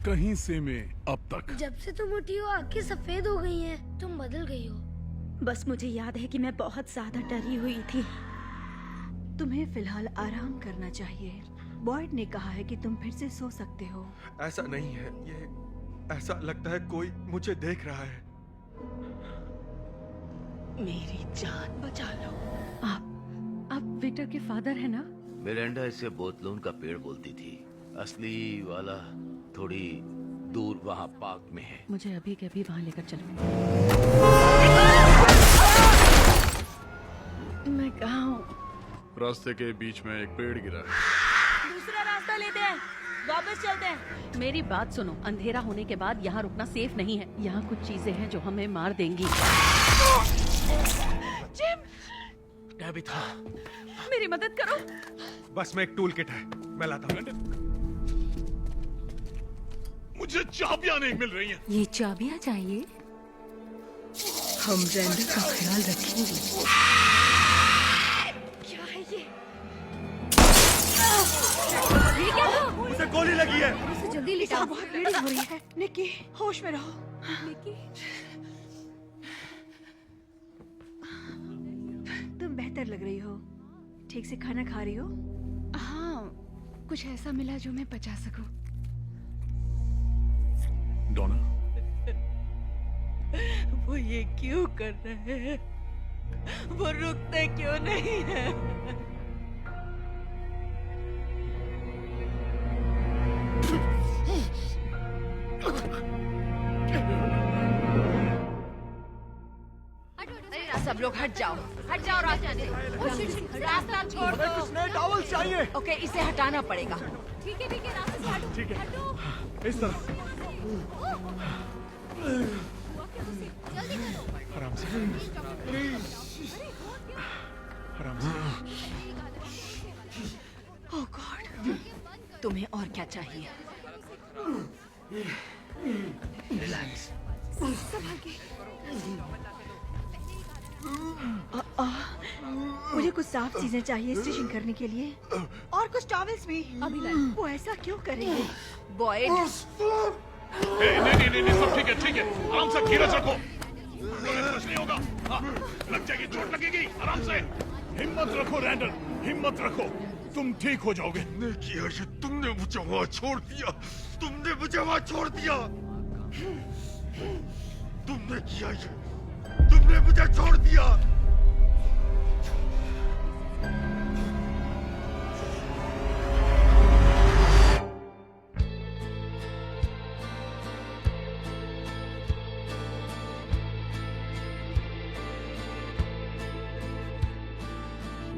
कहीं से में अब तक। जब से तुम उठी हो आंखें सफेद हो गई हैं। तुम बदल गई हो। बस मुझे याद है कि मैं बहुत ज्यादा डरी हुई थी। तुम्हें फिलहाल आराम करना चाहिए। बॉयड ने कहा है कि तुम फिर से सो सकते हो। ऐसा नहीं है, ये ऐसा लगता है कोई मुझे देख रहा है। मेरी जान बचा लो। आप विक्टर के फादर है ना? मिरांडा इसे बोतलों का पेड़ बोलती थी। असली वाला थोड़ी दूर वहाँ पार्क में है। मुझे अभी के अभी वहाँ लेकर चलो। मैं कहाँ हूँ? रास्ते के बीच में एक पेड़ गिरा है। दूसरा रास्ता लेते हैं, वापस चलते हैं। मेरी बात सुनो, अंधेरा होने के बाद यहाँ रुकना सेफ नहीं है। यहाँ कुछ चीजें हैं जो हमें मार देंगी। जिम, टैबी था। मेरी मदद करो। बस में एक टूल किट है, मैं लाता हूँ। मुझे चाबियां नहीं मिल रही हैं। ये चाबियां चाहिए? हम रैंडल का ख्याल रखेंगे। क्या है ये? ये क्या था? उसे गोली लगी है। उसे जल्दी लिटाओ। बहुत ब्लीडिंग हो रही है। निक्की, होश में रहो। निक्की, तुम बेहतर लग रही हो। ठीक से खाना खा रही हो? हाँ, कुछ ऐसा मिला जो मैं पचा सकूं। डोना, वो ये क्यों कर रहे हैं? वो रुकते क्यों नहीं है? सब लोग हट जाओ रास्ते से। रास्ता छोड़ दो। कुछ नए टॉवल चाहिए। ओके, इसे हटाना पड़ेगा। ठीक है रास्ते से हटो। ठीक है, हटो। इस तरह। जल्दी करो। आराम से, आराम से। ओह गॉड, तुम्हें और क्या चाहिए? रिलैक्स। मुझे कुछ साफ चीजें चाहिए स्टिचिंग करने के लिए, और कुछ टॉवल्स भी। अभी ला। वो ऐसा क्यों करेंगे? बॉयड, नहीं, सब ठीक है। आराम से, धीरज रखो। कुछ नहीं होगा। हाँ, लग जाएगी, चोट लगेगी। आराम से, हिम्मत रखो रैंडल, हिम्मत रखो। तुम ठीक हो जाओगे। तुमने किया ये, तुमने मुझे वहाँ छोड़ दिया। तुमने मुझे वहाँ छोड़ दिया। तुमने किया ये, तुमने मुझे छोड़ दिया।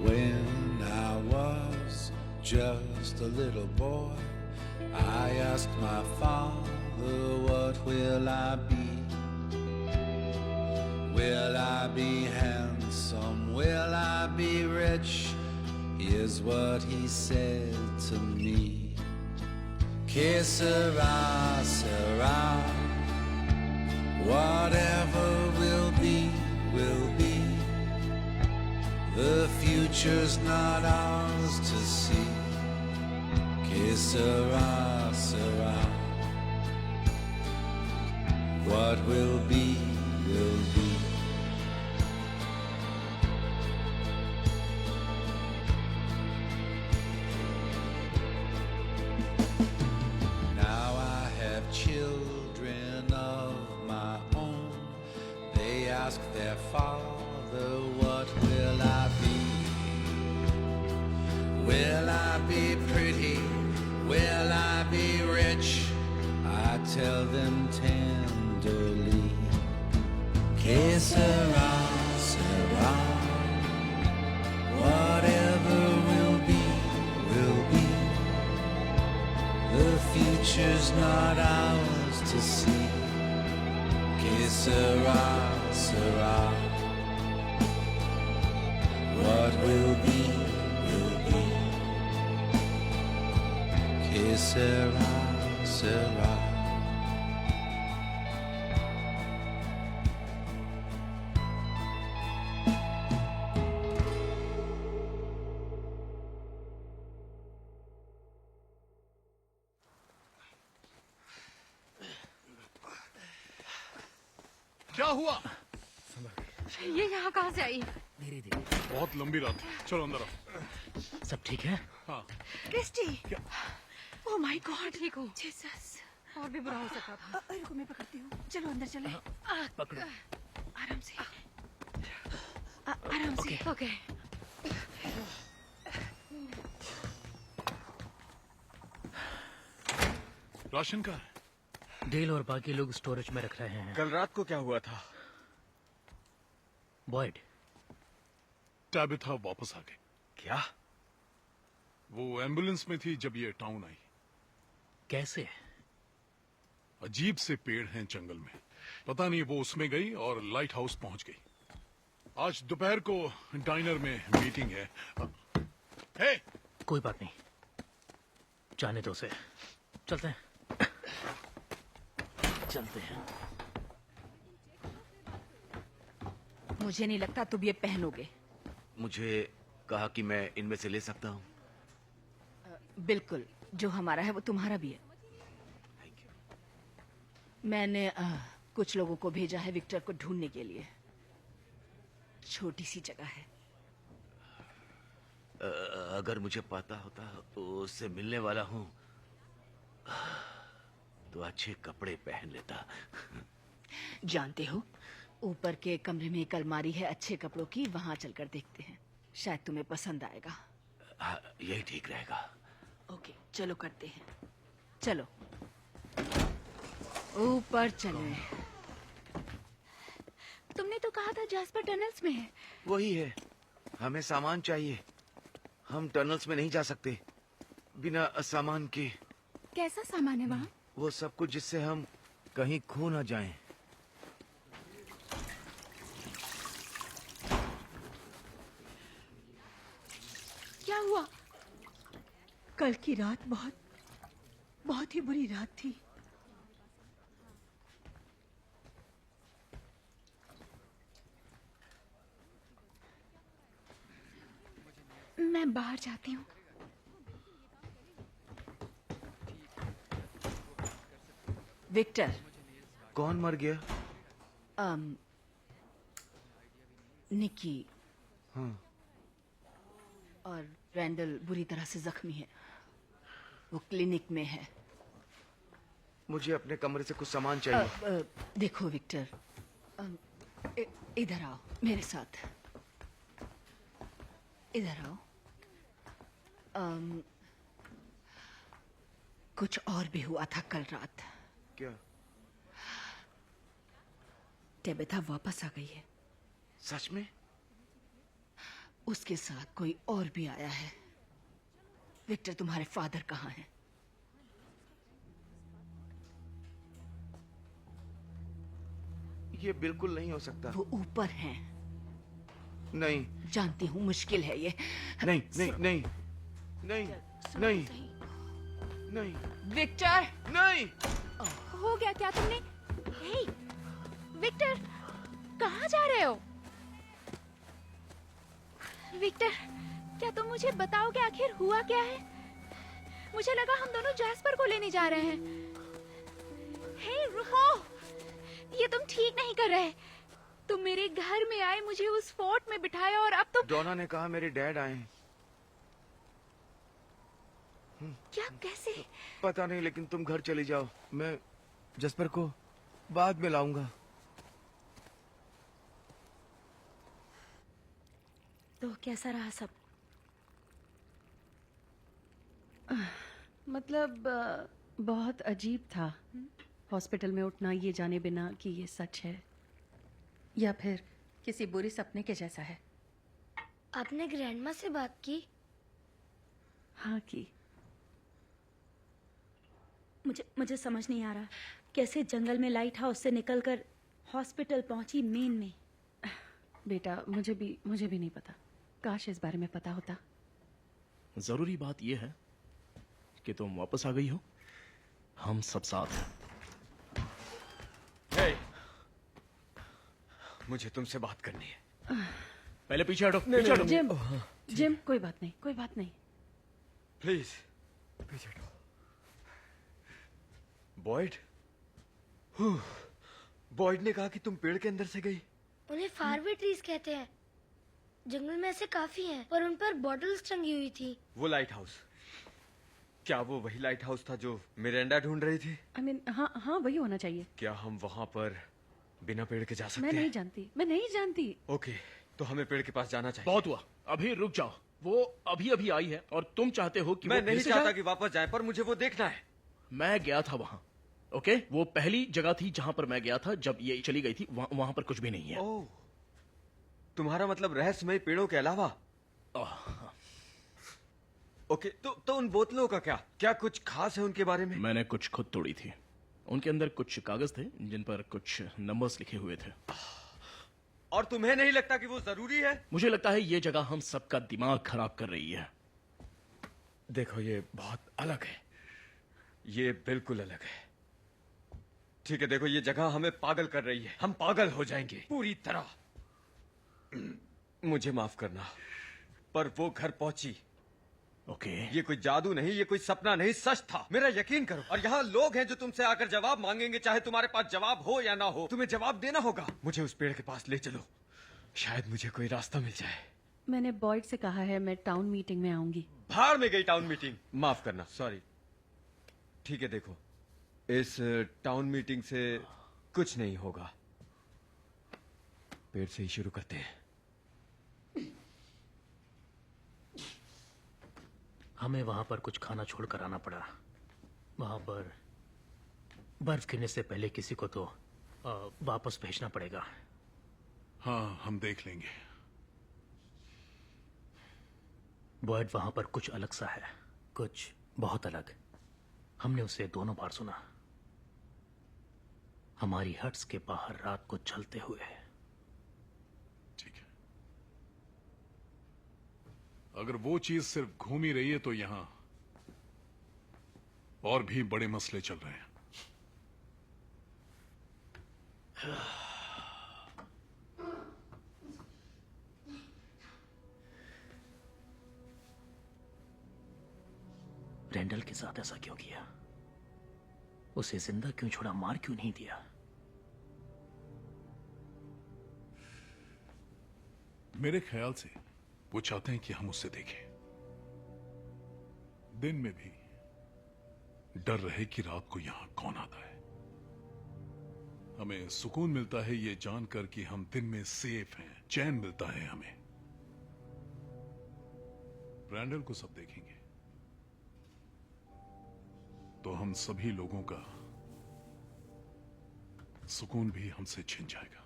When I was just a little boy, I asked my father, what will I be? Will I be handsome? Will I be rich? Is what he said to me. Que sera, sera. Whatever will be, will be. The future's not ours to see. Que sera, sera. What will be, will be. Now I have children of my own. They ask their father, what will I be? Will I be pretty? Will I be rich? I tell them tenderly, que sera, sera. Whatever will be, will be. The future's not ours to see. Que sera, sera. What will be, will be. Que sera, sera. हुआ? ये यहाँ कहाँ से आई? धीरे धीरे। बहुत लंबी रात है। चलो अंदर आओ। सब ठीक है? हाँ। क्रिस्टी, ओह माय गॉड, ठीक हूँ। जीसस। और भी बुरा हो सकता था। रुको, मैं पकड़ती हूँ। चलो अंदर चले। पकड़ो। आराम से। आराम से। ओके। राशन का है? डेल और बाकी लोग स्टोरेज में रख रहे हैं। कल रात को क्या हुआ था? बॉयड, टैबिथा वापस आ गई। क्या? वो एम्बुलेंस में थी जब ये टाउन आई। कैसे? अजीब से पेड़ हैं जंगल में। पता नहीं वो उसमें गई और लाइट हाउस पहुंच गई। आज दोपहर को डाइनर में मीटिंग है। हे! कोई बात नहीं, जाने दो उसे। चलते हैं। चलते हैं। मुझे नहीं लगता तुम ये पहनोगे। मुझे कहा कि मैं इनमें से ले सकता हूँ। बिल्कुल, जो हमारा है वो तुम्हारा भी है। मैंने कुछ लोगों को भेजा है विक्टर को ढूंढने के लिए। छोटी सी जगह है। अगर मुझे पता होता तो उससे मिलने वाला हूँ तो अच्छे कपड़े पहन लेता। जानते हो, ऊपर के कमरे में एक अलमारी है अच्छे कपड़ों की, वहां चलकर देखते हैं, शायद तुम्हें पसंद आएगा। हाँ, यही ठीक रहेगा। ओके, चलो करते हैं। चलो ऊपर चले। तुमने तो कहा था जैस्पर टनल्स में है। वही है, हमें सामान चाहिए। हम टनल्स में नहीं जा सकते बिना सामान के। कैसा सामान है वहाँ? वो सब कुछ जिससे हम कहीं खो ना जाएं। क्या हुआ? कल की रात बहुत ही बुरी रात थी। मैं बाहर जाती हूँ। विक्टर, कौन मर गया? निकी हाँ। और रैंडल बुरी तरह से जख्मी है। वो क्लिनिक में है। मुझे अपने कमरे से कुछ सामान चाहिए। देखो विक्टर, इधर आओ मेरे साथ। इधर आओ। कुछ और भी हुआ था कल रात। क्या? टेबेथा वापस आ गई है। सच में? उसके साथ कोई और भी आया है। विक्टर, तुम्हारे फादर कहाँ हैं? ये बिल्कुल नहीं हो सकता। वो ऊपर हैं। नहीं। जानती हूँ मुश्किल है ये। नहीं नहीं नहीं नहीं नहीं नहीं विक्टर! नहीं। हो गया क्या तुमने? हे, विक्टर, कहाँ जा रहे हो? विक्टर, क्या तुम मुझे बताओगे आखिर हुआ क्या है? मुझे लगा हम दोनों जैस्पर को लेने जा रहे हैं। हे, रुको! ये तुम ठीक नहीं कर रहे। तुम मेरे घर में आए, मुझे उस फोर्ट में बिठाया और अब तुम... डोना ने कहा मेरे डैड आए हैं। क्या? कैसे? पता नहीं, लेकिन तुम घर चली जाओ। मैं जस्पर को बाद में लाऊंगा। तो कैसा रहा सब? मतलब बहुत अजीब था। हॉस्पिटल में उठना ये जाने बिना कि ये सच है या फिर किसी बुरी सपने के जैसा है। आपने ग्रैंडमा से बात की? हाँ की। मुझे समझ नहीं आ रहा, कैसे जंगल में लाइट हाउस से निकलकर हॉस्पिटल पहुंची मेन में। बेटा, मुझे भी नहीं पता। काश इस बारे में पता होता। जरूरी बात यह है कि तुम वापस आ गई हो। हम सब साथ हैं। हे, मुझे तुमसे बात करनी है। पहले पीछे हटो। पीछे हटो। जिम, कोई बात नहीं। प्लीज पीछे हटो। बॉयड, बॉयड ने कहा कि तुम पेड़ के अंदर से गई। उन्हें फारवे ट्रीज कहते हैं। जंगल में ऐसे काफी हैं, पर उन पर बॉटल्स टंगी हुई थी। वो लाइट हाउस, क्या वो वही लाइट हाउस था जो मिरांडा ढूंढ रही थी? आई मीन हाँ हाँ वही होना चाहिए। क्या हम वहाँ पर बिना पेड़ के जा सकते मैं हैं? नहीं जानती। ओके, तो हमें पेड़ के पास जाना चाहिए। बहुत हुआ, अभी रुक जाओ। वो अभी अभी आई है और तुम चाहते हो कि मैं वो फिर नहीं से चाहता जाए? कि वापस जाए, पर मुझे वो देखना है। मैं गया था वहां, ओके? वो पहली जगह थी जहां पर मैं गया था जब ये चली गई थी। वहां पर कुछ भी नहीं है। ओह, तुम्हारा मतलब रहस्यमय पेड़ों के अलावा? ओके, तो उन बोतलों का क्या कुछ खास है उनके बारे में? मैंने कुछ खुद तोड़ी थी। उनके अंदर कुछ कागज थे जिन पर कुछ नंबर्स लिखे हुए थे। और तुम्हें नहीं लगता कि वो जरूरी है? मुझे लगता है ये जगह हम सबका दिमाग खराब कर रही है। देखो, ये बहुत अलग है, ये बिल्कुल अलग है। ठीक है, देखो, ये जगह हमें पागल कर रही है। हम पागल हो जाएंगे पूरी तरह। मुझे माफ करना, पर वो घर पहुंची। ओके। ये कोई जादू नहीं, ये कोई सपना नहीं, सच था। मेरा यकीन करो। और यहाँ लोग हैं जो तुमसे आकर जवाब मांगेंगे, चाहे तुम्हारे पास जवाब हो या ना हो। तुम्हें जवाब देना होगा। मुझे उस पेड़ के पास ले चलो, शायद मुझे कोई रास्ता मिल जाए। मैंने बॉयड से कहा है मैं टाउन मीटिंग में आऊंगी। भाड़ में गई टाउन मीटिंग। माफ करना, सॉरी। ठीक है, देखो, इस टाउन मीटिंग से कुछ नहीं होगा। पेड़ से ही शुरू करते हैं। हमें वहां पर कुछ खाना छोड़कर आना पड़ा। वहां पर बर्फ गिरने से पहले किसी को तो वापस भेजना पड़ेगा। हाँ, हम देख लेंगे। बॉयड वहां पर कुछ अलग सा है, कुछ बहुत अलग। हमने उसे दोनों बार सुना, हमारी हट्स के बाहर रात को चलते हुए। ठीक है, अगर वो चीज सिर्फ घूम ही रही है तो यहां और भी बड़े मसले चल रहे हैं। रेंडल के साथ ऐसा क्यों किया? उसे जिंदा क्यों छोड़ा, मार क्यों नहीं दिया? मेरे ख्याल से वो चाहते हैं कि हम उससे देखें, दिन में भी डर रहे कि रात को यहां कौन आता है। हमें सुकून मिलता है ये जानकर कि हम दिन में सेफ हैं, चैन मिलता है हमें। ब्रैंडल को सब देखेंगे तो हम सभी लोगों का सुकून भी हमसे छिन जाएगा।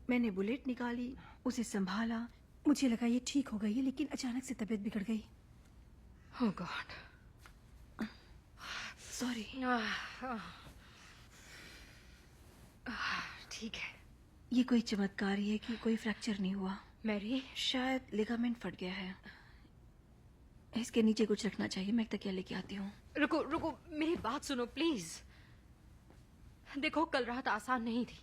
मैंने बुलेट निकाली, उसे संभाला, मुझे लगा ये ठीक हो गई है, लेकिन अचानक से तबीयत बिगड़ गई। ओह गॉड, सॉरी। ठीक है। ये कोई चमत्कार ही है कि कोई फ्रैक्चर नहीं हुआ। मैरी, शायद लिगामेंट फट गया है। इसके नीचे कुछ रखना चाहिए, मैं एक तकिया लेके आती हूँ। रुको रुको, मेरी बात सुनो प्लीज। देखो, कल रात आसान नहीं थी,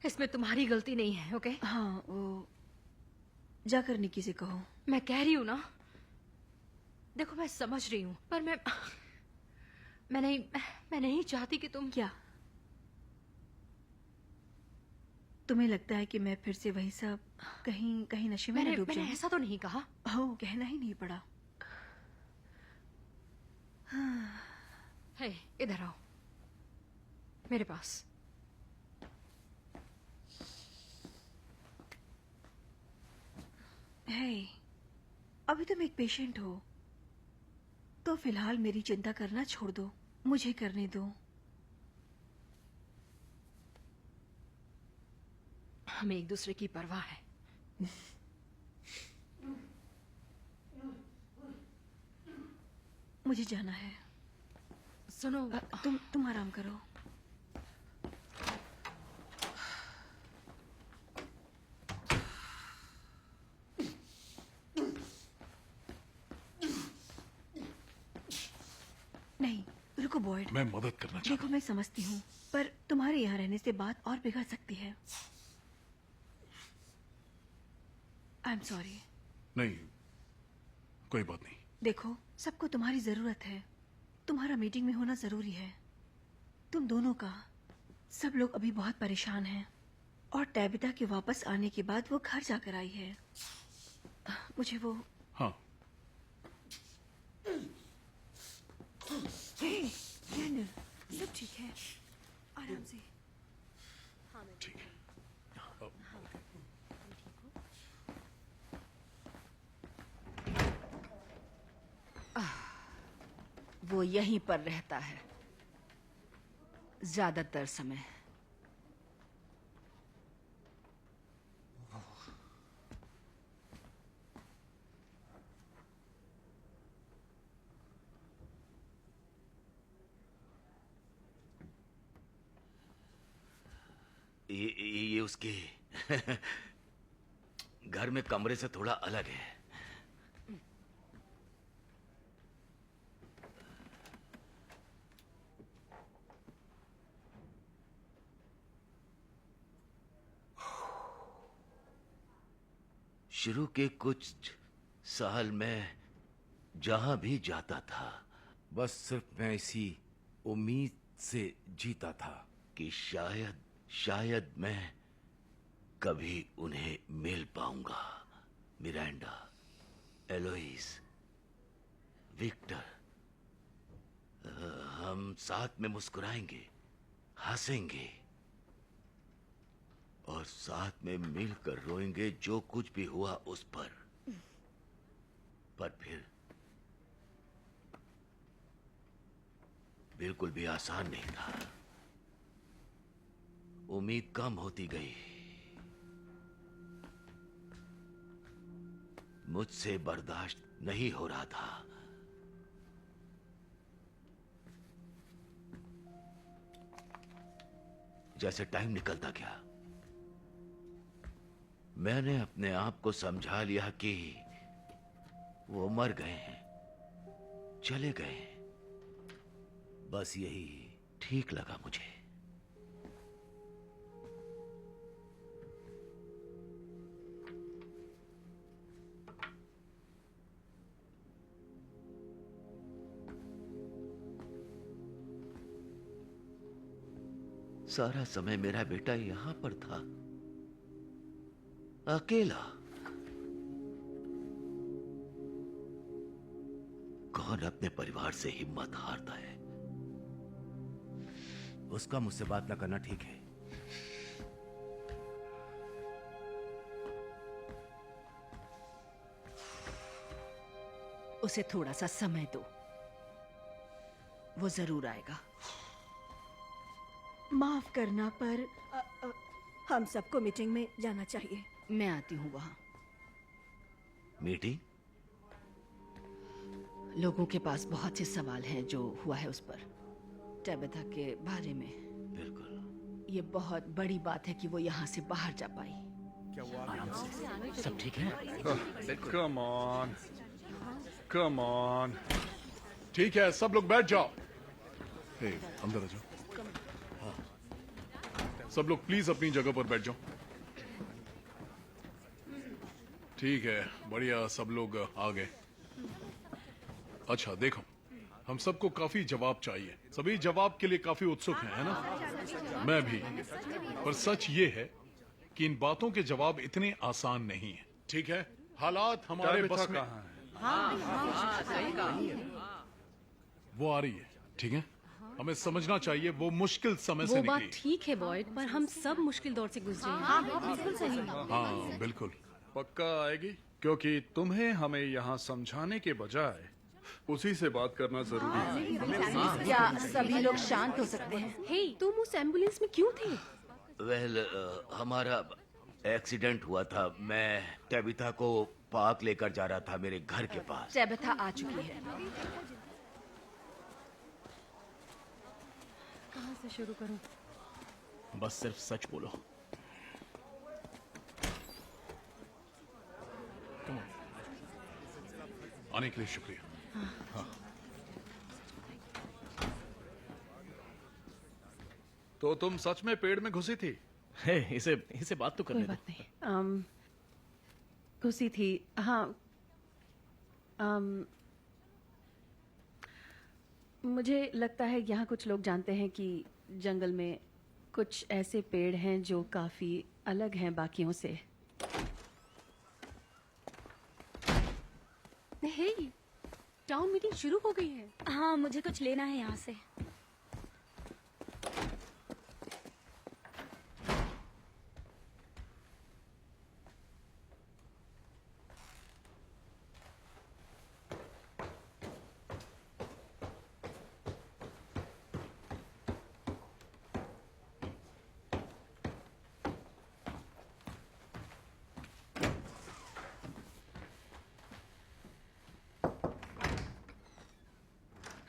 इसमें तुम्हारी गलती नहीं है, ओके? हाँ, वो जाकर निकी से कहो। मैं कह रही हूँ ना, देखो मैं समझ रही हूँ, पर मैं नहीं चाहती कि तुम। क्या तुम्हें लगता है कि मैं फिर से वही सब कहीं नशे में डूब जाऊं? मैंने ऐसा तो नहीं कहा। ओह, कहना ही नहीं पड़ा। हे, इधर आओ मेरे पास। हे, अभी तुम एक पेशेंट हो, तो फिलहाल मेरी चिंता करना छोड़ दो, मुझे करने दो। हमें एक दूसरे की परवाह है। मुझे जाना है। सुनो, तुम आराम करो। नहीं, रुको बॉयड। मैं मदद करना चाहता देखो, मैं समझती हूँ, पर तुम्हारे यहाँ रहने से बात और बिगड़ सकती है। I am sorry. नहीं, कोई बात नहीं। देखो, सबको तुम्हारी जरूरत है, तुम्हारा मीटिंग में होना जरूरी है, तुम दोनों का। सब लोग अभी बहुत परेशान हैं और टैबिता के वापस आने के बाद वो घर जाकर आई है। मुझे वो हाँ। डैनियल, सब ठीक है? आराम से। ठीक है। वो यहीं पर रहता है ज्यादातर समय। ये उसके घर में कमरे से थोड़ा अलग है। शुरू के कुछ साल में जहां भी जाता था, बस सिर्फ मैं इसी उम्मीद से जीता था कि शायद मैं कभी उन्हें मिल पाऊंगा। मिरांडा, एलोइस, विक्टर, हम साथ में मुस्कुराएंगे, हंसेंगे और साथ में मिलकर रोएंगे जो कुछ भी हुआ उस पर फिर बिल्कुल भी आसान नहीं था। उम्मीद कम होती गई। मुझसे बर्दाश्त नहीं हो रहा था। जैसे टाइम निकलता गया, मैंने अपने आप को समझा लिया कि वो मर गए हैं, चले गए हैं। बस यही ठीक लगा मुझे। सारा समय मेरा बेटा यहां पर था, अकेला। कौन अपने परिवार से हिम्मत हारता है? उसका मुझसे बात न करना ठीक है। उसे थोड़ा सा समय दो, वो जरूर आएगा। माफ करना, पर हम सबको मीटिंग में जाना चाहिए। मैं आती हूँ वहां। मीटिंग? लोगों के पास बहुत से सवाल हैं जो हुआ है उस पर, टैबिथा के बारे में। बिल्कुल। ये बहुत बड़ी बात है कि वो यहाँ से बाहर जा पाई। आराम से। सब ठीक है? Come on, come on. ठीक है, सब लोग बैठ जाओ। हे, अंदर आ जाओ। सब लोग प्लीज अपनी जगह पर बैठ जाओ। ठीक है, बढ़िया, सब लोग आ गए। अच्छा देखो, हम सबको काफी जवाब चाहिए। सभी जवाब के लिए काफी उत्सुक हैं, है ना? मैं भी। पर सच ये है कि इन बातों के जवाब इतने आसान नहीं हैं। ठीक है, हालात हमारे बस में। वो आ रही है, ठीक है? हमें समझना चाहिए वो मुश्किल समय से निकली। वो बात ठीक है बॉयड, पर हम सब मुश्किल दौर से गुजरे हैं। हाँ, बिल्कुल सही। हाँ बिल्कुल। पक्का आएगी, क्योंकि तुम्हें हमें यहाँ समझाने के बजाय उसी से बात करना जरूरी है। क्या सभी लोग शांत हो सकते हैं? हे, तुम उस एम्बुलेंस में क्यों थे? वेल, हमारा एक्सीडेंट हुआ था। मैं टैबिथा को पार्क लेकर जा रहा था, मेरे घर के पास। टैबिथा आ चुकी है। कहाँ से शुरू करूं? बस सिर्फ सच बोलो। आने के लिए शुक्रिया। हाँ। तो तुम सच में पेड़ में घुसी थी? हे, इसे बात तो करने दो। कोई बात नहीं। घुसी थी, हाँ। मुझे लगता है यहाँ कुछ लोग जानते हैं कि जंगल में कुछ ऐसे पेड़ हैं जो काफी अलग हैं बाकियों से। हे, टाउन मीटिंग शुरू हो गई है। हाँ, मुझे कुछ लेना है यहाँ से।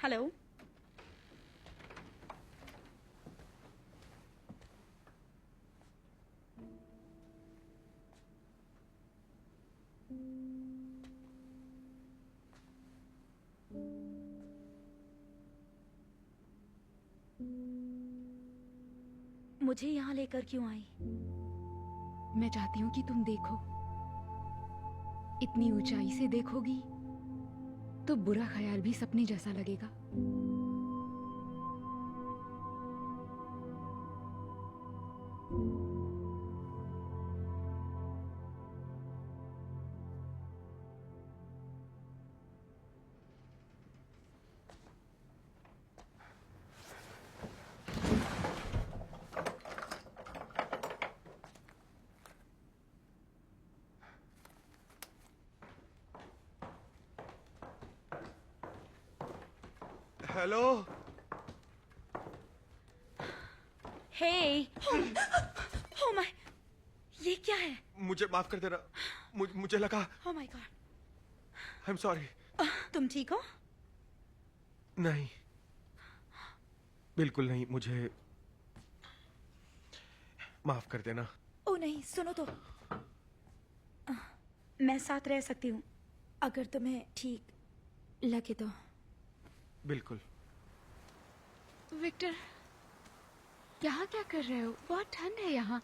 हेलो। मुझे यहाँ लेकर क्यों आई? मैं चाहती हूँ कि तुम देखो। इतनी ऊंचाई से देखोगी तो बुरा ख्याल भी सपने जैसा लगेगा। हेलो। हे, oh my, ये क्या है? मुझे माफ कर देना। मुझे लगा। Oh my God. I am sorry. तुम ठीक हो? नहीं, बिल्कुल नहीं। मुझे माफ कर देना। ओ नहीं, सुनो तो। मैं साथ रह सकती हूँ अगर तुम्हें ठीक लगे तो। बिल्कुल। विक्टर, यहाँ क्या कर रहे हो? बहुत ठंड है यहाँ।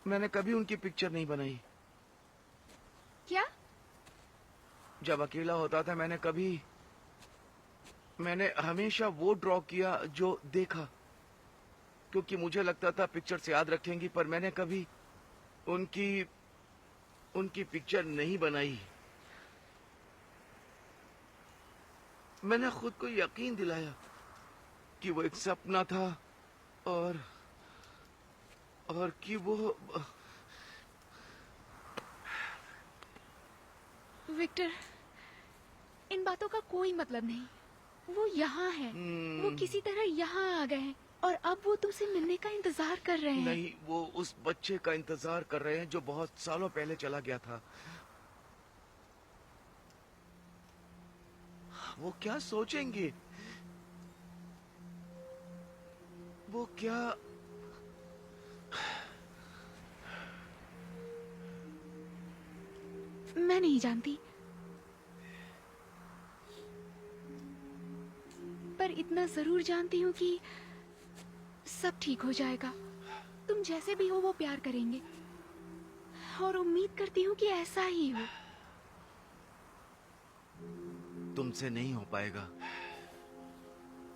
मैंने कभी उनकी पिक्चर नहीं बनाई। क्या? जब अकेला होता था मैंने हमेशा वो ड्रॉ किया जो देखा, क्योंकि मुझे लगता था पिक्चर से याद रखेंगी, पर मैंने कभी उनकी पिक्चर नहीं बनाई। मैंने खुद को यकीन दिलाया कि वो एक सपना था और कि वो। विक्टर, इन बातों का कोई मतलब नहीं। वो यहाँ है। वो किसी तरह यहाँ आ गए हैं और अब वो तुमसे मिलने का इंतजार कर रहे हैं। नहीं, वो उस बच्चे का इंतजार कर रहे हैं जो बहुत सालों पहले चला गया था। वो क्या सोचेंगे? वो क्या? मैं नहीं जानती, पर इतना जरूर जानती हूँ कि सब ठीक हो जाएगा। तुम जैसे भी हो वो प्यार करेंगे और उम्मीद करती हूँ कि ऐसा ही हो। तुमसे नहीं हो पाएगा।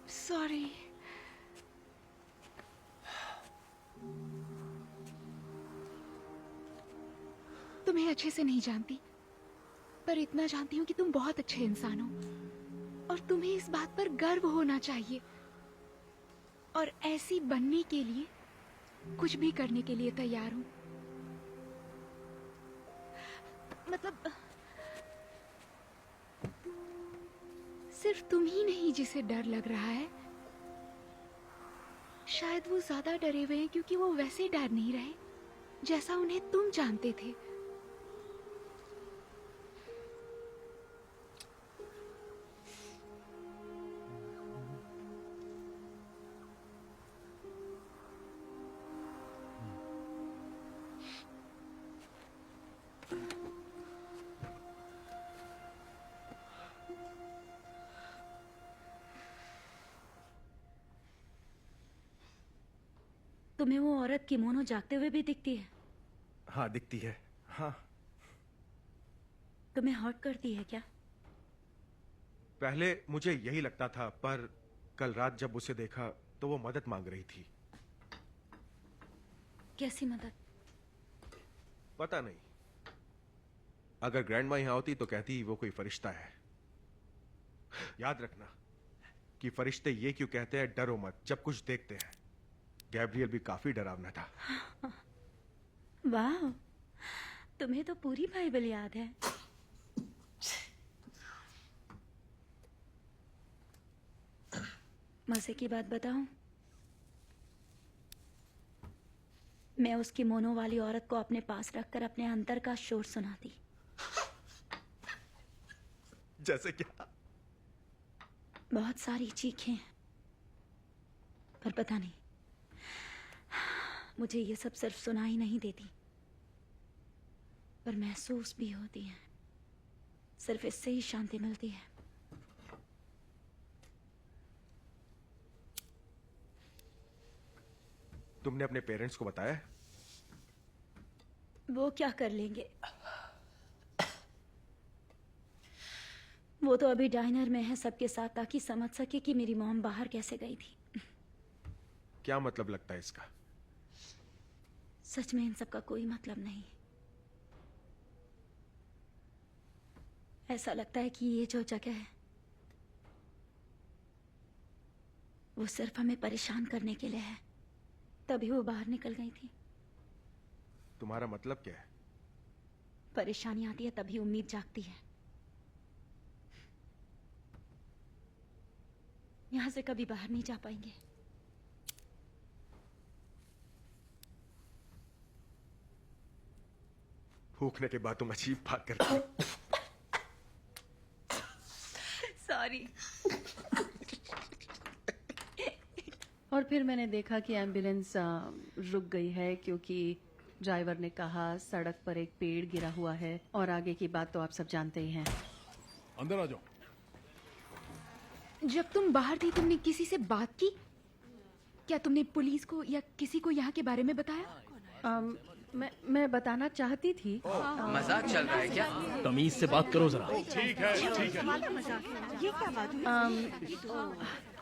सॉरी। तुम्हें अच्छे से नहीं जानती, पर इतना जानती हूँ कि तुम बहुत अच्छे इंसान हो और तुम्हें इस बात पर गर्व होना चाहिए। और ऐसी बनने के लिए कुछ भी करने के लिए तैयार हूँ। मतलब सिर्फ तुम ही नहीं जिसे डर लग रहा है। शायद वो ज्यादा डरे हुए हैं क्योंकि वो वैसे डर नहीं रहे जैसा उन्हें तुम जानते थे। तुम्हें वो औरत किमोनो जागते हुए भी दिखती है? हाँ, दिखती है। हाँ। तुम्हें हर्ट करती है क्या? पहले मुझे यही लगता था, पर कल रात जब उसे देखा तो वो मदद मांग रही थी। कैसी मदद? पता नहीं, अगर ग्रैंड माँ यहां होती तो कहती वो कोई फरिश्ता है। याद रखना कि फरिश्ते ये क्यों कहते हैं डरो मत जब कुछ देखते हैं। गैब्रियल भी काफी डरावना था। वाह, तुम्हें तो पूरी बाइबल याद है। मजे की बात बताऊं? मैं उसकी मोनो वाली औरत को अपने पास रखकर अपने अंतर का शोर सुनाती। जैसे क्या? बहुत सारी चीखें, पर पता नहीं, मुझे ये सब सिर्फ सुनाई नहीं देती, पर महसूस भी होती है। सिर्फ इससे ही शांति मिलती है। तुमने अपने पेरेंट्स को बताया? वो क्या कर लेंगे? वो तो अभी डाइनर में है सबके साथ, ताकि समझ सके कि मेरी मॉम बाहर कैसे गई थी। क्या मतलब लगता है इसका? सच में इन सब का कोई मतलब नहीं। ऐसा लगता है कि ये जो जगह है वो सिर्फ हमें परेशान करने के लिए है, तभी वो बाहर निकल गई थी। तुम्हारा मतलब क्या है? परेशानी आती है तभी उम्मीद जागती है। यहां से कभी बाहर नहीं जा पाएंगे। भूखने के बाद तुम अजीब बात करती हो। सॉरी। और फिर मैंने देखा कि एम्बुलेंस रुक गई है क्योंकि ड्राइवर ने कहा सड़क पर एक पेड़ गिरा हुआ है, और आगे की बात तो आप सब जानते ही हैं। अंदर आ जाओ। जब तुम बाहर थी तुमने किसी से बात की? क्या तुमने पुलिस को या किसी को यहाँ के बारे में बताया? मैं बताना चाहती थी। मजाक चल रहा है क्या? तमीज से बात करो जरा। ठीक है, ठीक है। ये क्या बात हुई?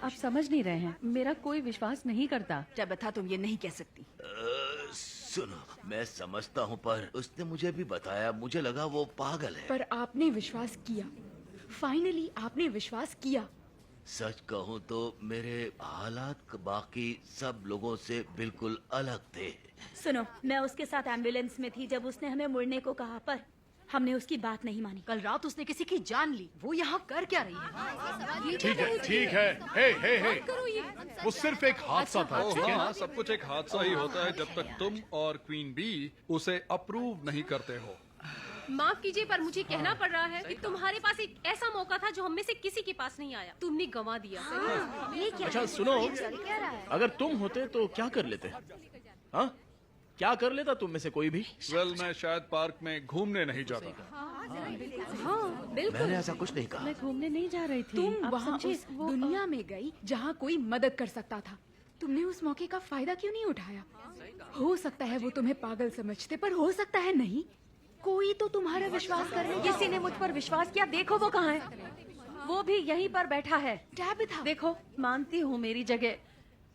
आप समझ नहीं रहे हैं, मेरा कोई विश्वास नहीं करता। टैबिथा, तुम ये नहीं कह सकती। सुनो, मैं समझता हूँ, पर उसने मुझे भी बताया, मुझे लगा वो पागल है। पर आपने विश्वास किया। फाइनली आपने विश्वास किया। सच कहूँ तो मेरे हालात बाकी सब लोगों से बिल्कुल अलग थे। सुनो, मैं उसके साथ एम्बुलेंस में थी जब उसने हमें मुड़ने को कहा, पर हमने उसकी बात नहीं मानी। कल रात उसने किसी की जान ली। वो यहाँ कर क्या रही है? ठीक है, ठीक है। हे, वो सिर्फ एक हादसा था, ठीक है? हाँ, सब कुछ एक हादसा ही होता है जब तक तुम और क्वीन बी उसे अप्रूव नहीं करते हो। माफ कीजिए, पर मुझे कहना पड़ रहा है कि तुम्हारे पास एक ऐसा मौका था जो हम में से किसी के पास नहीं आया। तुमने गंवा दिया। ये क्या? अच्छा सुनो, क्या रहा है? अगर तुम होते तो क्या कर लेते? हाँ, क्या कर लेता तुम में से कोई भी? वेल, मैं शायद पार्क में घूमने नहीं जाता। हाँ, बिल्कुल। मैंने ऐसा कुछ नहीं कहा। मैं घूमने नहीं जा रही थी। तुम आप वहाँ समझे? उस दुनिया में गई जहाँ कोई मदद कर सकता था। तुमने उस मौके का फायदा क्यों नहीं उठाया? हो सकता है वो तुम्हें पागल समझते, पर हो सकता है नहीं। कोई तो तुम्हारा विश्वास करने। किसी ने मुझ पर विश्वास किया। देखो वो कहाँ है। वो भी यहीं पर बैठा है। टैबिथा, देखो, मानती हूँ मेरी जगह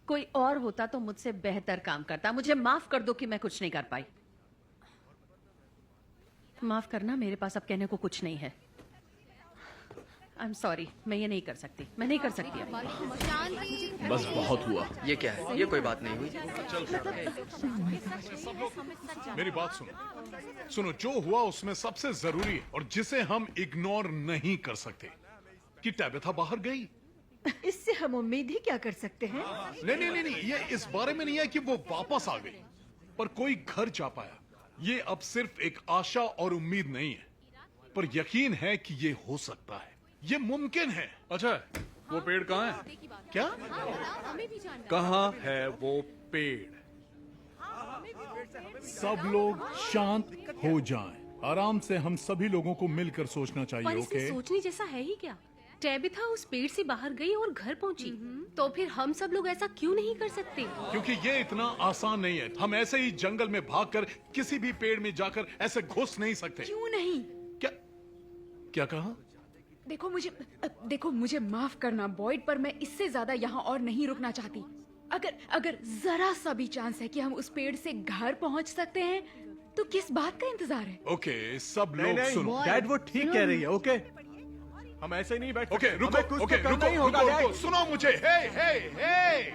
कोई और होता तो मुझसे बेहतर काम करता। मुझे माफ कर दो कि मैं कुछ नहीं कर पाई। माफ करना, मेरे पास अब कहने को कुछ नहीं है। आई एम सॉरी, मैं ये नहीं कर सकती। मैं नहीं कर सकती अब। बस बहुत हुआ। ये क्या है? ये कोई बात नहीं हुई। मेरी बात सुनो, जो हुआ उसमें सबसे जरूरी है और जिसे हम इग्नोर नहीं कर सकते कि टैबिथा बाहर गई। इससे हम उम्मीद ही क्या कर सकते हैं? नहीं, ये इस बारे में नहीं है कि वो वापस आ गई, पर कोई घर जा पाया। ये अब सिर्फ एक आशा और उम्मीद नहीं है, पर यकीन है कि ये हो सकता है, ये मुमकिन है। अच्छा, वो पेड़ कहाँ है? क्या? कहाँ है वो पेड़? सब लोग शांत हो जाएं। आराम से हम सभी लोगों को मिलकर सोचना पर चाहिए, इसमें ओके? सोचने जैसा है ही क्या? टैबिथा उस पेड़ से बाहर गई और घर पहुंची, तो फिर हम सब लोग ऐसा क्यों नहीं कर सकते? क्योंकि ये इतना आसान नहीं है। हम ऐसे ही जंगल में भागकर किसी भी पेड़ में जाकर ऐसे घुस नहीं सकते। क्यों नहीं? क्या कहा? देखो मुझे माफ करना बॉयड, पर मैं इससे ज्यादा यहाँ और नहीं रुकना चाहती। अगर जरा सा भी चांस है कि हम उस पेड़ से घर पहुँच सकते हैं तो किस बात का इंतजार है? ओके, सब नहीं, लोग नहीं, सुनो। डैड वो ठीक कह रही है। ओके, हम ऐसे ही नहीं बैठ ओके, सकते। रुको, हमें कुछ ओके, तो करना ही रुको, होगा, रुको, डैड। रुको, सुनो मुझे। हे,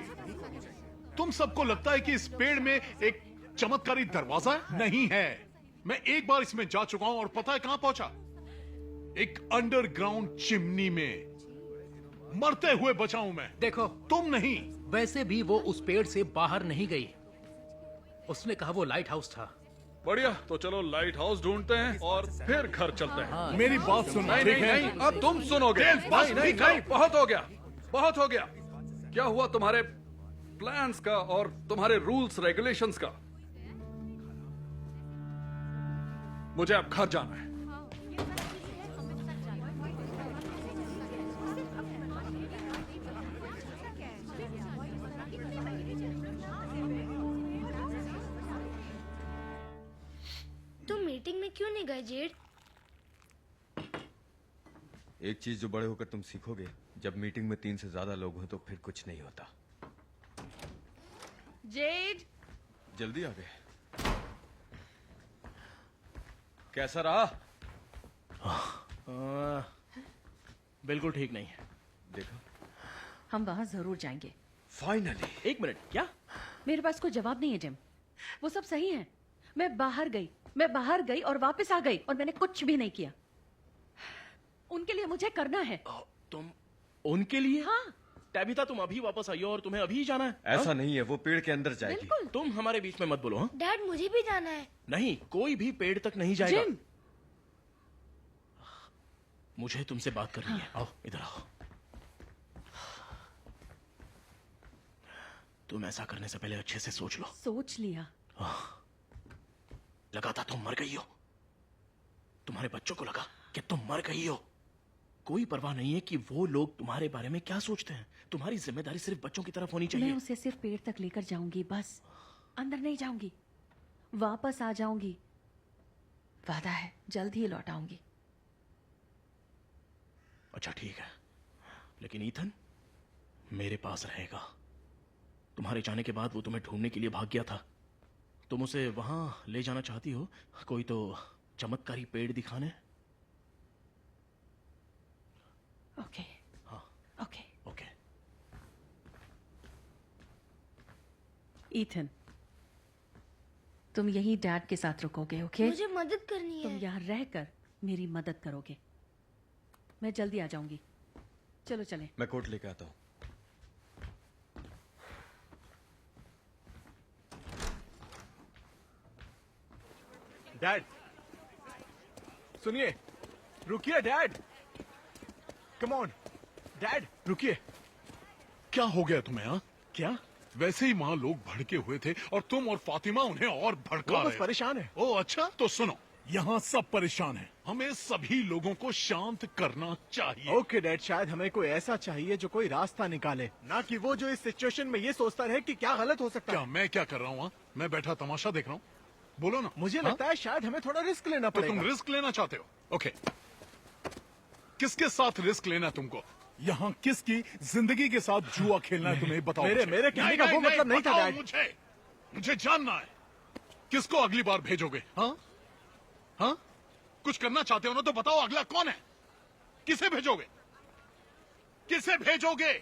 तुम सबको लगता है कि इस पेड़ में एक चमत्कारी दरवाजा है? नहीं है। मैं एक बार इसमें जा चुका हूं और पता है कहां पहुंचा? एक अंडरग्राउंड चिमनी में मरते हुए बचा हूं मैं। देखो, तुम नहीं। वैसे भी वो उस पेड़ से बाहर नहीं गई। उसने कहा वो लाइट हाउस था। बढ़िया, तो चलो लाइट हाउस ढूंढते हैं और फिर घर चलते हैं। मेरी बात सुनो। नहीं ठीक नहीं है? नहीं, अब तुम सुनोगे। डेल, बस नहीं नहीं ठीक करो। नहीं, बहुत हो गया, बहुत हो गया। क्या हुआ तुम्हारे प्लान्स का और तुम्हारे रूल्स रेगुलेशंस का? मुझे अब घर जाना है। तुम मीटिंग में क्यों नहीं गए जेड? एक चीज जो बड़े होकर तुम सीखोगे, जब मीटिंग में 3 से ज्यादा लोग हो तो फिर कुछ नहीं होता। जेड, जल्दी आ गए। कैसा रहा? बिल्कुल ठीक नहीं है। देखा, हम वहां जरूर जाएंगे। फाइनली। एक मिनट, क्या? मेरे पास कोई जवाब नहीं है जिम। वो सब सही है। मैं बाहर गई और वापस आ गई और मैंने कुछ भी नहीं किया। उनके लिए मुझे करना है। तुम उनके लिए? हाँ। टैबिथा, तुम अभी वापस आई हो और तुम्हें अभी जाना है? ऐसा नहीं है, वो पेड़ के अंदर जाएगी। बिल्कुल। तुम हमारे बीच में मत बोलो। हाँ? डैड मुझे भी जाना है। नहीं, कोई भी पेड़ तक नहीं जाएगा। जिम, मुझे तुमसे बात करनी है। आओ इधर आओ। तुम ऐसा करने से पहले अच्छे से सोच लो। सोच लिया। लगा था तुम मर गई हो। तुम्हारे बच्चों को लगा कि तुम मर गई हो। कोई परवाह नहीं है कि वो लोग तुम्हारे बारे में क्या सोचते हैं। तुम्हारी जिम्मेदारी सिर्फ बच्चों की तरफ होनी चाहिए। मैं उसे सिर्फ पेड़ तक लेकर जाऊंगी, बस। अंदर नहीं जाऊंगी। वापस आ जाऊंगी। वादा है, जल्द ही लौट आऊंगी। अच्छा ठीक है, लेकिन ईथन मेरे पास रहेगा। तुम्हारे जाने के बाद वो तुम्हें ढूंढने के लिए भाग गया था। तुम उसे वहां ले जाना चाहती हो, कोई तो चमत्कारी पेड़ दिखाने। ओके। हाँ। ओके। ओके। ईथन, तुम यही डैड के साथ रुकोगे, ओके? मुझे मदद करनी तुम है। यहाँ रहकर मेरी मदद करोगे। मैं जल्दी आ जाऊंगी। चलो चलें। मैं कोट लेके आता हूँ। डैड, सुनिए, रुकिए डैड। कम ऑन डैड, रुकिए। क्या हो गया तुम्हें? हाँ, क्या? वैसे ही वहां लोग भड़के हुए थे और तुम और फातिमा उन्हें और भड़का वो रहे बस हो। परेशान है। ओ अच्छा, तो सुनो, यहाँ सब परेशान हैं। हमें सभी लोगों को शांत करना चाहिए। ओके डैड, शायद हमें कोई ऐसा चाहिए जो कोई रास्ता निकाले, ना कि वो जो इस सिचुएशन में ये सोचता रहे कि क्या गलत हो सकता क्या है। मैं क्या कर रहा हूँ? हाँ? मैं बैठा तमाशा देख रहा हूँ। बोलो ना। मुझे हाँ? लगता है शायद हमें थोड़ा रिस्क लेना तो पड़ेगा। तुम रिस्क लेना चाहते हो? ओके, किसके साथ रिस्क लेना है तुमको? यहाँ किसकी जिंदगी के साथ जुआ खेलना है तुम्हें? बताओ मुझे। मेरे कहने का वो मतलब नहीं था बताओ डैड। मुझे जानना है, किसको अगली बार भेजोगे? हाँ हाँ, कुछ करना चाहते हो ना तो बताओ अगला कौन है? किसे भेजोगे? किसे भेजोगे?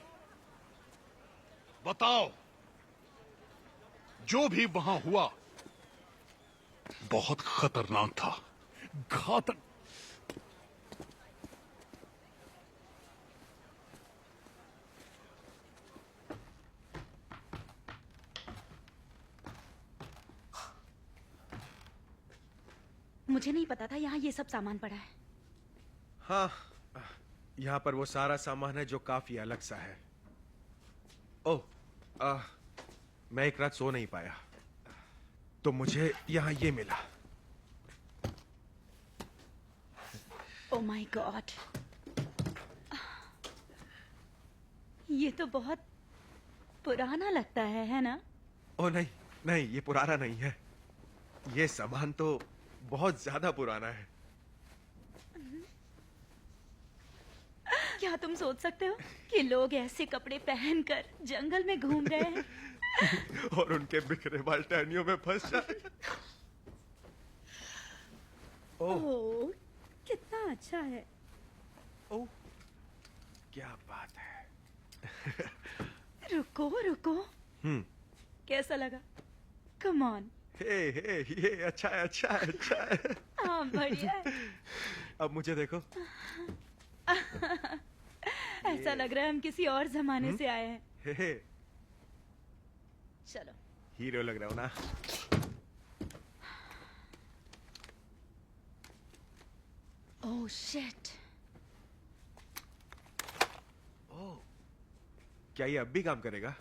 बताओ। जो भी वहां हुआ बहुत खतरनाक था, घातक। मुझे नहीं पता था यहाँ ये सब सामान पड़ा है। हाँ, यहाँ पर वो सारा सामान है जो काफी अलग सा है। ओह, मैं एक रात सो नहीं पाया तो मुझे यहाँ ये मिला। ओह माय गॉड, ये तो बहुत पुराना लगता है ना? ओह नहीं नहीं, ये पुराना नहीं है। ये सामान तो बहुत ज्यादा पुराना है। क्या तुम सोच सकते हो कि लोग ऐसे कपड़े पहनकर जंगल में घूम रहे हैं? और उनके बिखरे बाल टहनियों में फंस जाए। ओह, कितना अच्छा है। ओह, क्या बात है। रुको रुको, कैसा लगा? Come on. हे ये अच्छा है, अच्छा है, अच्छा है। हाँ, बढ़िया है। अब मुझे देखो। ऐसा लग रहा है हम किसी और जमाने से आए हैं। हे चलो, हीरो लग रहा हो ना। Oh shit. ओह, क्या ये अब भी काम करेगा?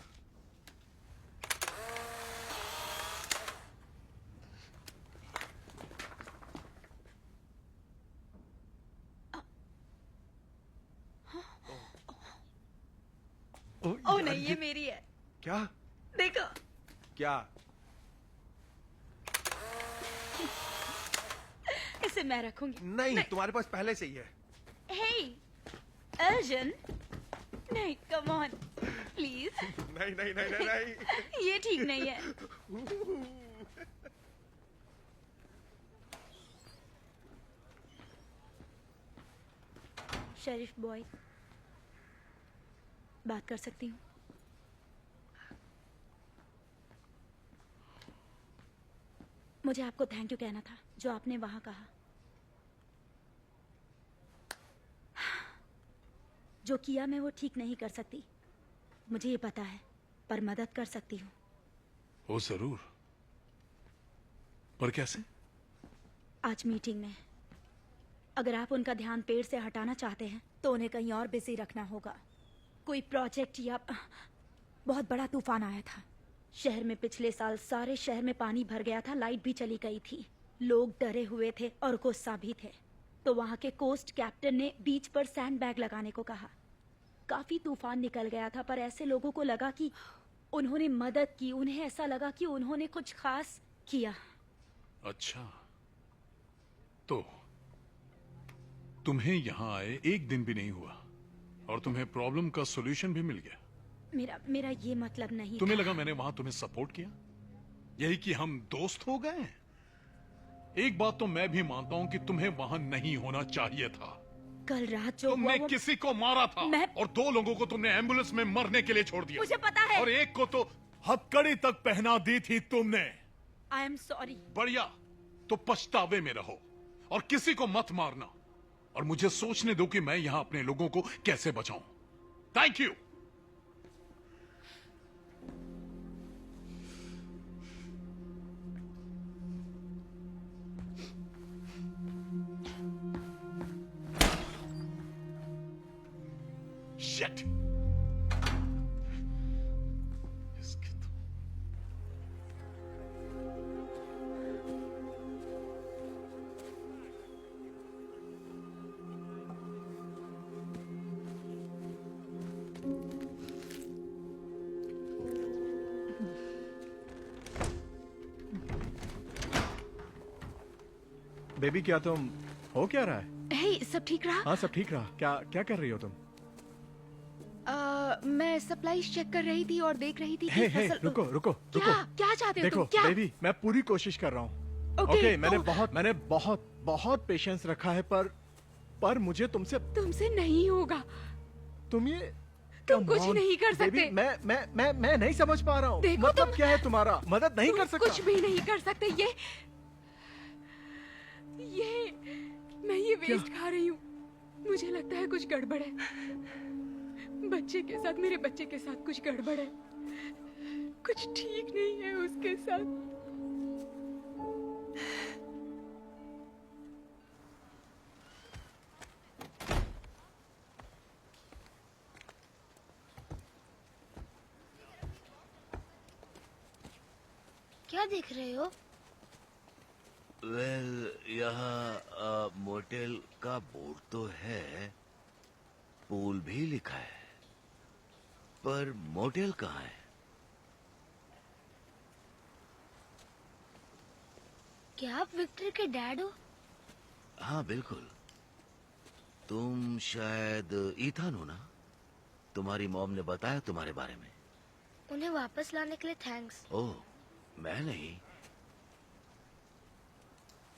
ओह नहीं, ये मेरी है। क्या? देखो। क्या? इसे मैं रखूंगी। नहीं, तुम्हारे पास पहले से ही है। हे, अर्जुन, नहीं, कम ऑन, प्लीज। नहीं नहीं नहीं नहीं नहीं। ये ठीक नहीं है। शरीफ बॉय, बात कर सकती हूँ? मुझे आपको थैंक यू कहना था, जो आपने वहां कहा। जो किया मैं वो ठीक नहीं कर सकती, मुझे ये पता है, पर मदद कर सकती हूँ। वो जरूर, पर कैसे? आज मीटिंग में अगर आप उनका ध्यान पेड़ से हटाना चाहते हैं तो उन्हें कहीं और बिजी रखना होगा। कोई प्रोजेक्ट या बहुत बड़ा तूफान आया था। शहर में पिछले साल सारे शहर में पानी भर गया था, लाइट भी चली गई थी। लोग डरे हुए थे और गुस्सा भी थे। तो वहां के कोस्ट कैप्टन ने बीच पर सैंड बैग लगाने को कहा। काफी तूफान निकल गया था, पर ऐसे लोगों को लगा कि उन्होंने मदद की, उन्हें ऐसा लगा कि उन्होंने कुछ खास किया। अच्छा, तो तुम्हें यहां आए एक दिन भी नहीं हुआ और तुम्हें प्रॉब्लम का सॉल्यूशन भी मिल गया। मेरा ये मतलब नहीं तुम्हें था। लगा मैंने वहां तुम्हें सपोर्ट किया, यही कि हम दोस्त हो गए? एक बात तो मैं भी मानता हूं कि तुम्हें वहां नहीं होना चाहिए था। कल रात जो तुमने हुआ किसी को मारा था और 2 लोगों को तुमने एम्बुलेंस में मरने के लिए छोड़ दिया। मुझे पता है। और एक को तो हथकड़ी तक पहना दी थी तुमने। I am sorry. बढ़िया, तो पछतावे में रहो और किसी को मत मारना और मुझे सोचने दो कि मैं यहां अपने लोगों को कैसे बचाऊं। Thank you. Shit. बेबी, क्या तुम हो क्या रहा है? हे, सब ठीक रहा? हाँ, सब ठीक रहा। क्या क्या कर रही हो तुम? मैं सप्लाईज चेक कर रही थी और देख रही थी कि हे, फसल... रुको रुको क्या रुको। क्या चाहते हो देखो तुम? क्या? बेबी, मैं पूरी कोशिश कर रहा हूँ। ओके, मैंने बहुत बहुत पेशेंस रखा है, पर मुझे तुमसे नहीं होगा। तुम ये तुम कुछ नहीं कर सकते। बेबी, मैं नहीं समझ पा रहा हूँ। देखो, मतलब तुम क्या है तुम्हारा? मदद नहीं कर सकता? कुछ भी नहीं कर सकते। ये मैं ये वेस्ट खा रही हूँ। मुझे लगता है कुछ गड़बड़ है। बच्चे के साथ, मेरे बच्चे के साथ कुछ गड़बड़ है। कुछ ठीक नहीं है उसके साथ। क्या देख रहे हो? वेल, यहाँ मोटेल का बोर्ड तो है, पूल भी लिखा है, पर मोटेल कहाँ है? क्या आप विक्टर के डैड हो? हाँ, बिल्कुल। तुम शायद ईथन हो ना? तुम्हारी मॉम ने बताया तुम्हारे बारे में। उन्हें वापस लाने के लिए थैंक्स। ओह, मैं नहीं।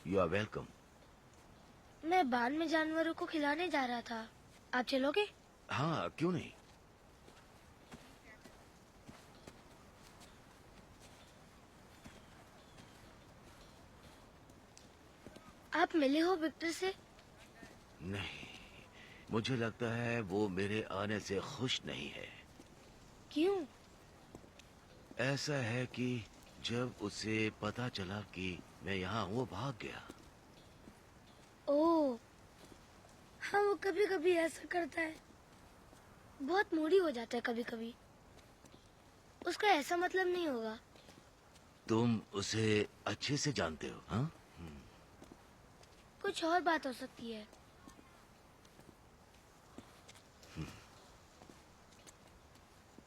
You are welcome. मैं बान में जानवरों को खिलाने जा रहा था, आप चलोगे? हाँ, क्यों नहीं। आप मिले हो विक्टर से? नहीं, मुझे लगता है वो मेरे आने से खुश नहीं है। क्यों? ऐसा है कि जब उसे पता चला कि मैं यहाँ हूँ, वो भाग गया। ओह, हाँ वो कभी कभी ऐसा करता है, बहुत मूडी हो जाता है कभी कभी। उसका ऐसा मतलब नहीं होगा। तुम उसे अच्छे से जानते हो, हाँ? कुछ और बात हो सकती है।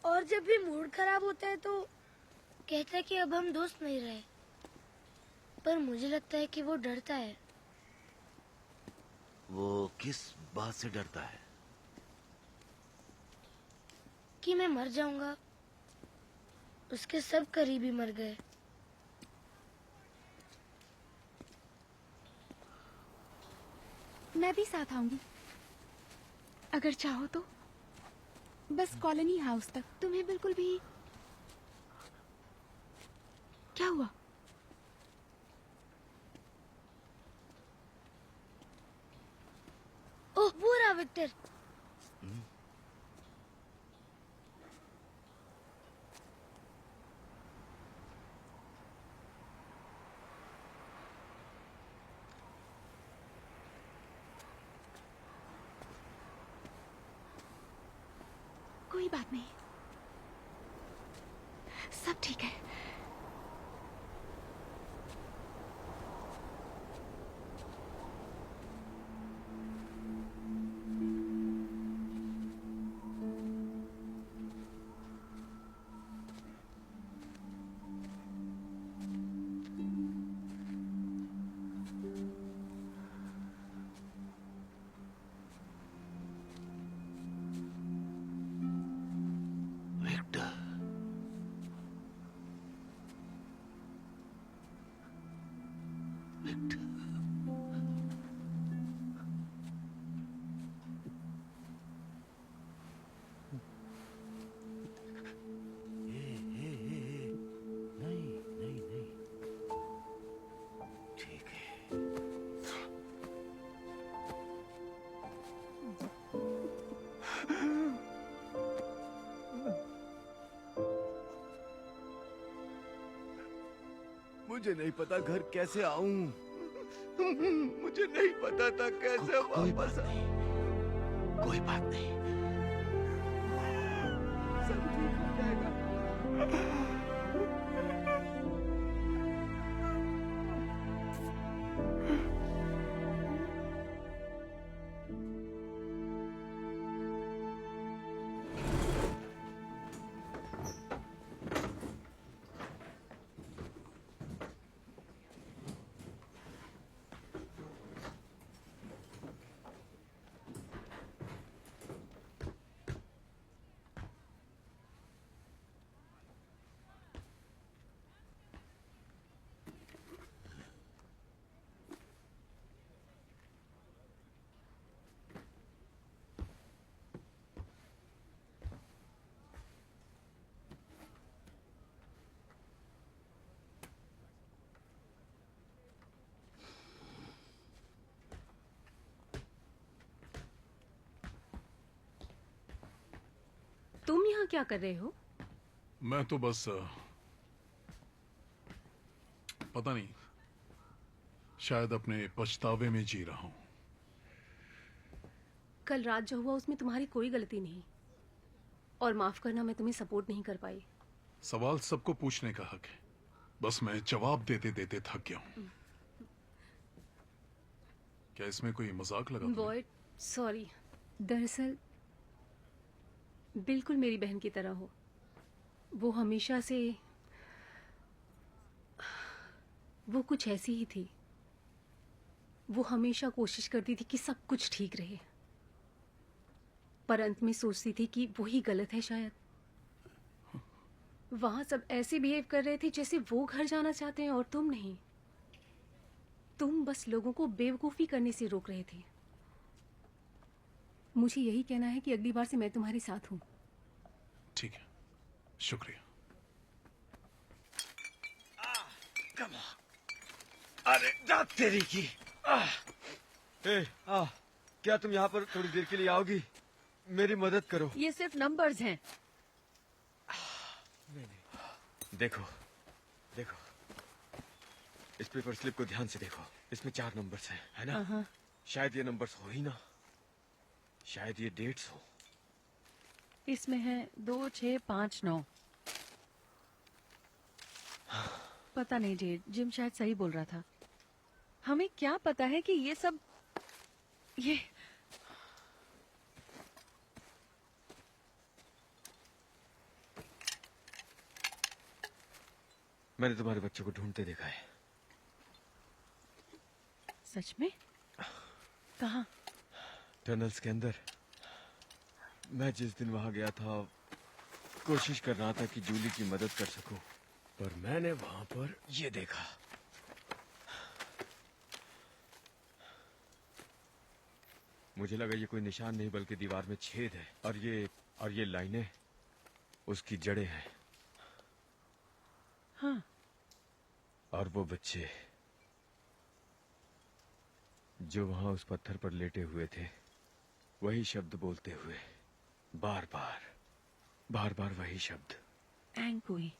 और जब भी मूड खराब होता है तो कहता है कि अब हम दोस्त नहीं रहे, पर मुझे लगता है कि वो डरता है। वो किस बात से डरता है? कि मैं मर जाऊंगा। उसके सब करीबी मर गए। मैं भी साथ आऊंगी, अगर चाहो तो। बस कॉलोनी हाउस तक। तुम्हें बिल्कुल भी। क्या हुआ? ओह, वो रहा विक्टर। कोई बात नहीं, सब ठीक है। मुझे नहीं पता घर कैसे आऊं। मुझे नहीं पता था कैसे वापस आऊं। कोई बात नहीं, सब ठीक हो जाएगा। तुम यहाँ क्या कर रहे हो? मैं तो बस पता नहीं, शायद अपने पछतावे में जी रहा हूं। कल रात जो हुआ उसमें तुम्हारी कोई गलती नहीं, और माफ करना मैं तुम्हें सपोर्ट नहीं कर पाई। सवाल सबको पूछने का हक है, बस मैं जवाब देते देते थक गया हूं। क्या इसमें कोई मजाक लगा? बॉय सॉरी, दरअसल बिल्कुल मेरी बहन की तरह हो। वो हमेशा से वो कुछ ऐसी ही थी। वो हमेशा कोशिश करती थी कि सब कुछ ठीक रहे। पर अंत में सोचती थी कि वही गलत है शायद। वहां सब ऐसे बिहेव कर रहे थे जैसे वो घर जाना चाहते हैं और तुम नहीं। तुम बस लोगों को बेवकूफी करने से रोक रहे थे। मुझे यही कहना है कि अगली बार से मैं तुम्हारे साथ हूँ। ठीक है, शुक्रिया। अरे जात तेरी की। क्या तुम यहाँ पर थोड़ी देर के लिए आओगी? मेरी मदद करो। ये सिर्फ नंबर्स हैं। देखो देखो, इस पेपर स्लिप को ध्यान से देखो। इसमें 4 नंबर्स हैं, है ना? शायद ये नंबर्स हो ही ना, शायद ये डेट्स हो। इसमें है 2, 6, 5, 9। पता नहीं जेड, जिम शायद सही बोल रहा था। हमें क्या पता है कि ये सब ये मैंने तुम्हारे बच्चों को ढूंढते देखा है। सच में? कहाँ? टनल्स के अंदर। मैं जिस दिन वहां गया था कोशिश कर रहा था कि जूली की मदद कर सकूं, पर मैंने वहां पर ये देखा। मुझे लगा ये कोई निशान नहीं बल्कि दीवार में छेद है, और ये लाइनें उसकी जड़ें हैं। हाँ। और वो बच्चे जो वहां उस पत्थर पर लेटे हुए थे, वही शब्द बोलते हुए, बार बार वही शब्द। एंकुई।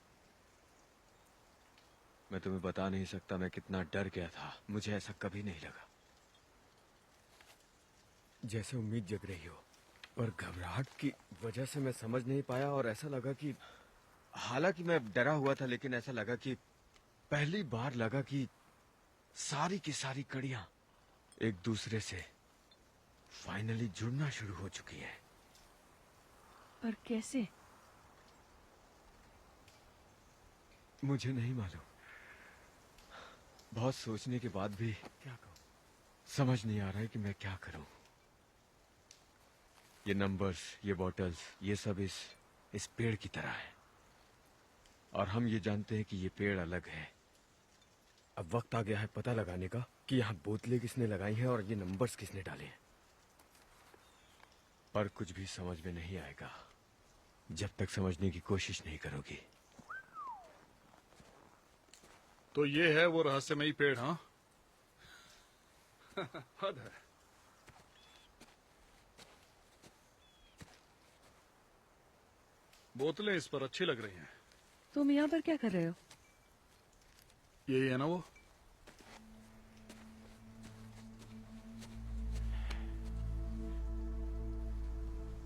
मैं तुम्हें बता नहीं सकता मैं कितना डर गया था। मुझे ऐसा कभी नहीं लगा। जैसे उम्मीद जग रही हो, पर घबराहट की वजह से मैं समझ नहीं पाया, और ऐसा लगा कि हालांकि मैं डरा हुआ था, लेकिन ऐसा लगा कि पहली बार लगा कि सारी की सारी कड़ियां एक दूसरे से फाइनली जुड़ना शुरू हो चुकी है। पर कैसे? मुझे नहीं मालूम। बहुत सोचने के बाद भी क्या कहूं, समझ नहीं आ रहा है कि मैं क्या करूं। ये नंबर्स, ये बॉटल्स, ये सब इस पेड़ की तरह है, और हम ये जानते हैं कि ये पेड़ अलग है। अब वक्त आ गया है पता लगाने का कि यहाँ बोतलें किसने लगाई हैं और ये नंबर्स किसने डाले हैं। पर कुछ भी समझ में नहीं आएगा जब तक समझने की कोशिश नहीं करोगी। तो ये है वो रहस्यमयी पेड़, हाँ? हद है। बोतलें इस पर अच्छी लग रही हैं। तुम यहाँ पर क्या कर रहे हो? यही है ना वो?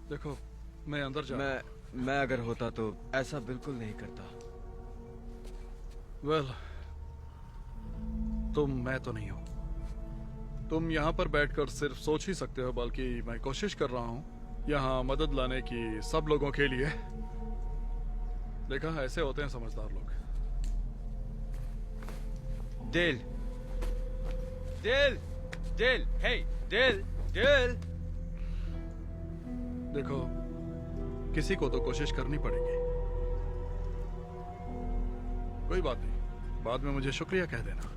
देखो, मैं अंदर जा। मैं अगर होता तो ऐसा बिल्कुल नहीं करता। वेल, तुम मैं तो नहीं हो। तुम यहाँ पर बैठकर सिर्फ सोच ही सकते हो, बल्कि मैं कोशिश कर रहा हूँ यहाँ मदद लाने की सब लोगों के लिए। देखा, ऐसे होते हैं समझदार लोग। डेल, डेल, डेल, हे, डेल, डेल। देखो, किसी को तो कोशिश करनी पड़ेगी। कोई बात नहीं, बाद में मुझे शुक्रिया कह देना।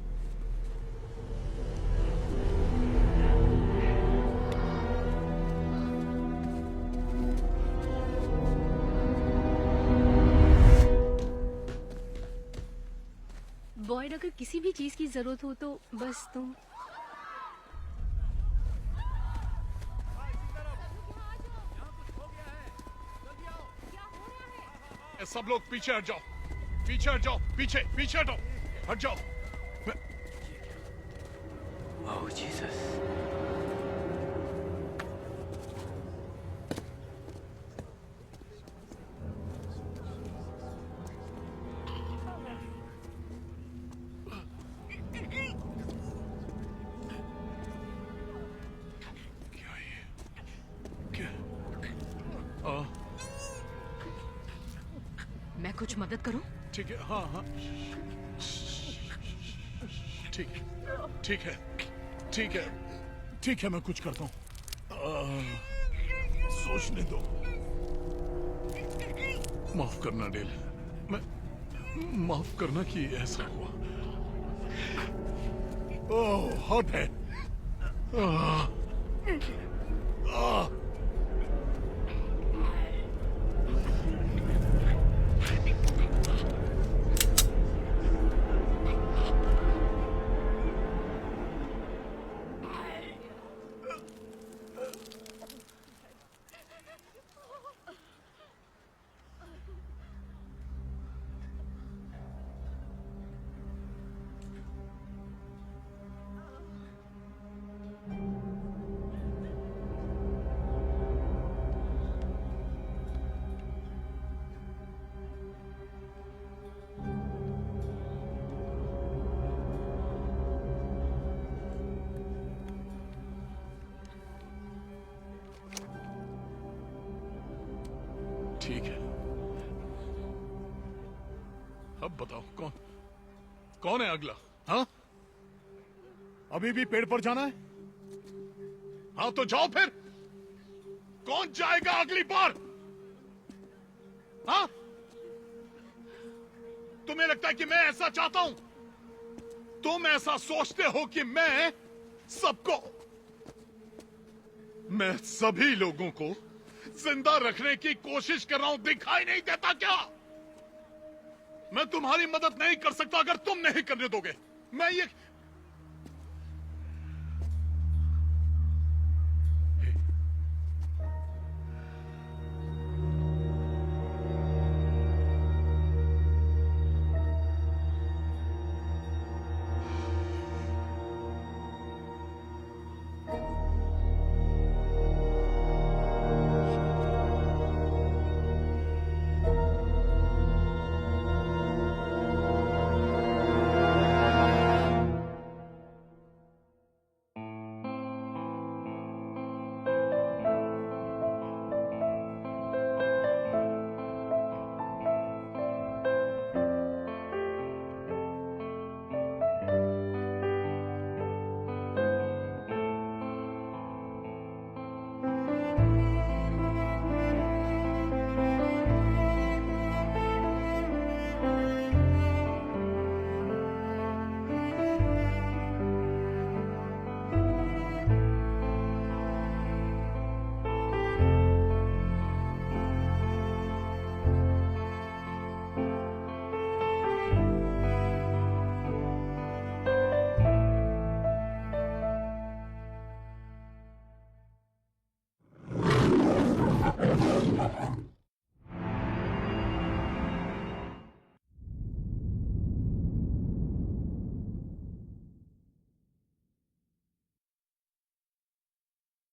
बॉयड, अगर किसी भी चीज की जरूरत हो तो बस तुम। सब लोग पीछे हट जाओ, पीछे हट जाओ, पीछे पीछे हटो, हट जाओ। ओह जीसस। मैं कुछ मदद करूं? ठीक है, हाँ हाँ, ठीक है, ठीक है, ठीक है, ठीक है, मैं कुछ करता हूँ। सोचने दो। माफ करना डेल, मैं माफ करना कि ऐसा हुआ। ओह हॉट है। ठीक है, अब बताओ कौन है अगला? हाँ, अभी भी पेड़ पर जाना है? हाँ तो जाओ फिर। कौन जाएगा अगली बार? हाँ, तुम्हें लगता है कि मैं ऐसा चाहता हूं? तुम ऐसा सोचते हो कि मैं सभी लोगों को जिंदा रखने की कोशिश कर रहा हूं, दिखाई नहीं देता क्या? मैं तुम्हारी मदद नहीं कर सकता अगर तुम नहीं करने दोगे। मैं ये